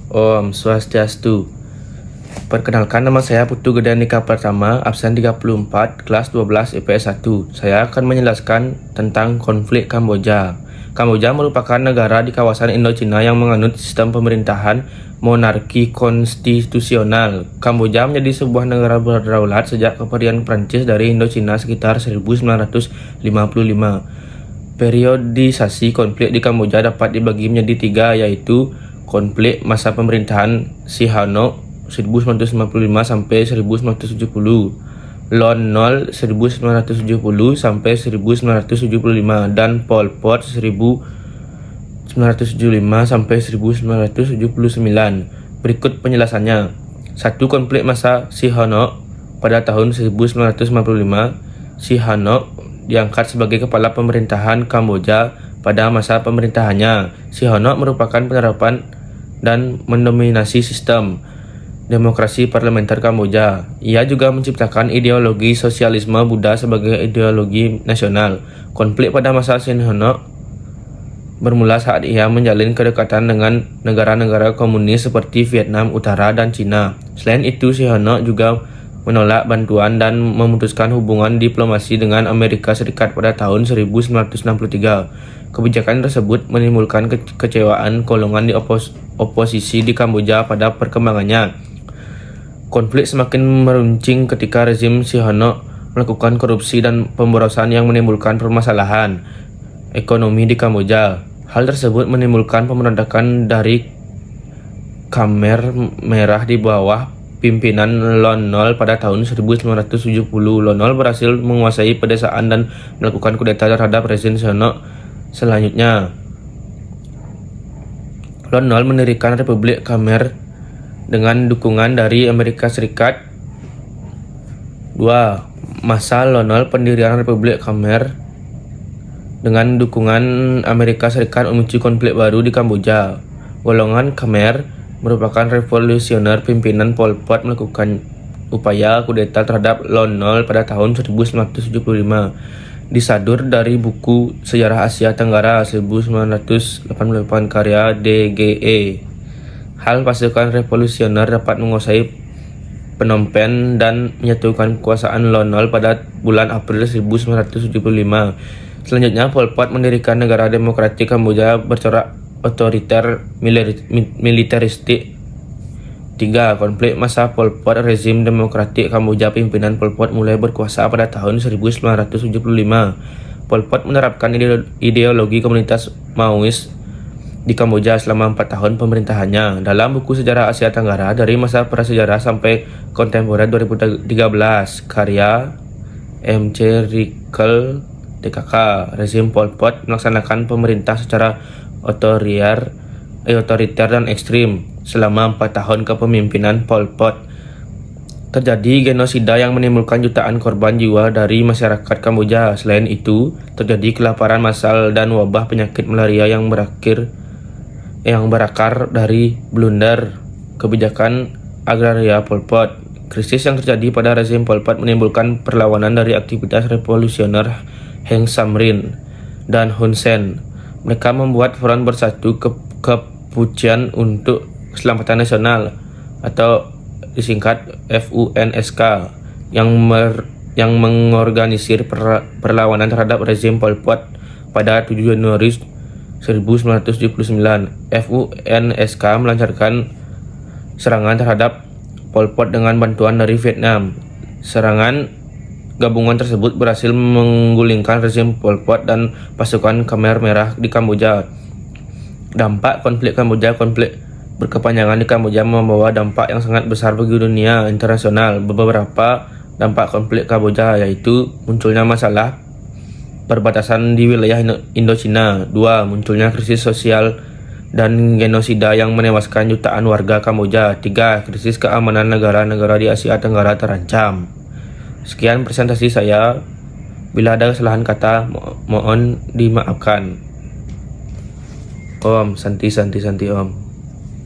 Om Swastiastu. Perkenalkan, nama saya Putu Gedanika Pertama, absen 34, kelas 12 IPS 1. Saya akan menjelaskan tentang konflik Kamboja. Kamboja merupakan negara di kawasan Indochina yang menganut sistem pemerintahan monarki konstitusional. Kamboja menjadi sebuah negara berdaulat sejak kepergian Prancis dari Indochina sekitar 1955. Periodisasi konflik di Kamboja dapat dibagi menjadi tiga, yaitu konflik masa pemerintahan Sihanouk 1955 sampai 1970, Lon Nol 1970 sampai 1975, dan Pol Pot 1975 sampai 1979. Berikut penjelasannya. 1. Konflik masa Sihanouk. Pada tahun 1955, Sihanouk diangkat sebagai kepala pemerintahan Kamboja. Pada masa pemerintahannya, Sihanouk merupakan penerapan dan mendominasi sistem demokrasi parlementer Kamboja. Ia juga menciptakan ideologi sosialisme Buddha sebagai ideologi nasional. Konflik pada masa Sihanouk bermula saat ia menjalin kedekatan dengan negara-negara komunis seperti Vietnam Utara dan Cina. Selain itu, Sihanouk juga menolak bantuan dan memutuskan hubungan diplomasi dengan Amerika Serikat pada tahun 1963. Kebijakan tersebut menimbulkan kekecewaan golongan di oposisi di Kamboja pada perkembangannya. Konflik semakin meruncing ketika rezim Sihanouk melakukan korupsi dan pemborosan yang menimbulkan permasalahan ekonomi di Kamboja. Hal tersebut menimbulkan pemberontakan dari Khmer Merah di bawah pimpinan Lon Nol pada tahun 1970. Lon Nol berhasil menguasai pedesaan dan melakukan kudeta terhadap rezim Sihanouk. Selanjutnya, Lon Nol mendirikan Republik Khmer dengan dukungan dari Amerika Serikat. 2. Masa Lon Nol, pendirian Republik Khmer dengan dukungan Amerika Serikat memicu konflik baru di Kamboja. Golongan Khmer merupakan revolusioner pimpinan Pol Pot melakukan upaya kudeta terhadap Lon Nol pada tahun 1975. Disadur dari buku Sejarah Asia Tenggara 1988 karya DGE. Hal pasukan revolusioner dapat menguasai Phnom Penh dan menyatukan kekuasaan Lon Nol pada bulan April 1975. Selanjutnya, Pol Pot mendirikan negara demokratik Kamboja bercorak otoriter militeristik. 3. Konflik masa Pol Pot. Rezim demokratik Kamboja pimpinan Pol Pot mulai berkuasa pada tahun 1975. Pol Pot menerapkan ideologi komunitas Maois di Kamboja selama 4 tahun pemerintahannya. Dalam buku Sejarah Asia Tenggara dari masa prasejarah sampai kontemporer 2013 karya MC Rikel TKK, rezim Pol Pot melaksanakan pemerintah secara otoriter dan ekstrim selama 4 tahun kepemimpinan Pol Pot. Terjadi genosida yang menimbulkan jutaan korban jiwa dari masyarakat Kamboja. Selain itu, terjadi kelaparan massal dan wabah penyakit malaria yang berakar dari blunder kebijakan agraria Pol Pot. Krisis yang terjadi pada rezim Pol Pot menimbulkan perlawanan dari aktivitas revolusioner Heng Samrin dan Hun Sen. Mereka membuat Front Bersatu Kepucian untuk Keselamatan Nasional atau disingkat FUNSK yang mengorganisir perlawanan terhadap rezim Pol Pot pada 7 Januari 1979. FUNSK melancarkan serangan terhadap Pol Pot dengan bantuan dari Vietnam. Serangan gabungan tersebut berhasil menggulingkan rezim Pol Pot dan pasukan Khmer Merah di Kamboja. Dampak konflik Kamboja. Konflik berkepanjangan di Kamboja membawa dampak yang sangat besar bagi dunia internasional. Beberapa dampak konflik Kamboja yaitu munculnya masalah perbatasan di wilayah Indochina. 2. Munculnya krisis sosial dan genosida yang menewaskan jutaan warga Kamboja. 3. Krisis keamanan negara-negara di Asia Tenggara terancam. Sekian presentasi saya. Bila ada kesalahan kata, mohon dimaafkan. Om Santi Santi Santi Om.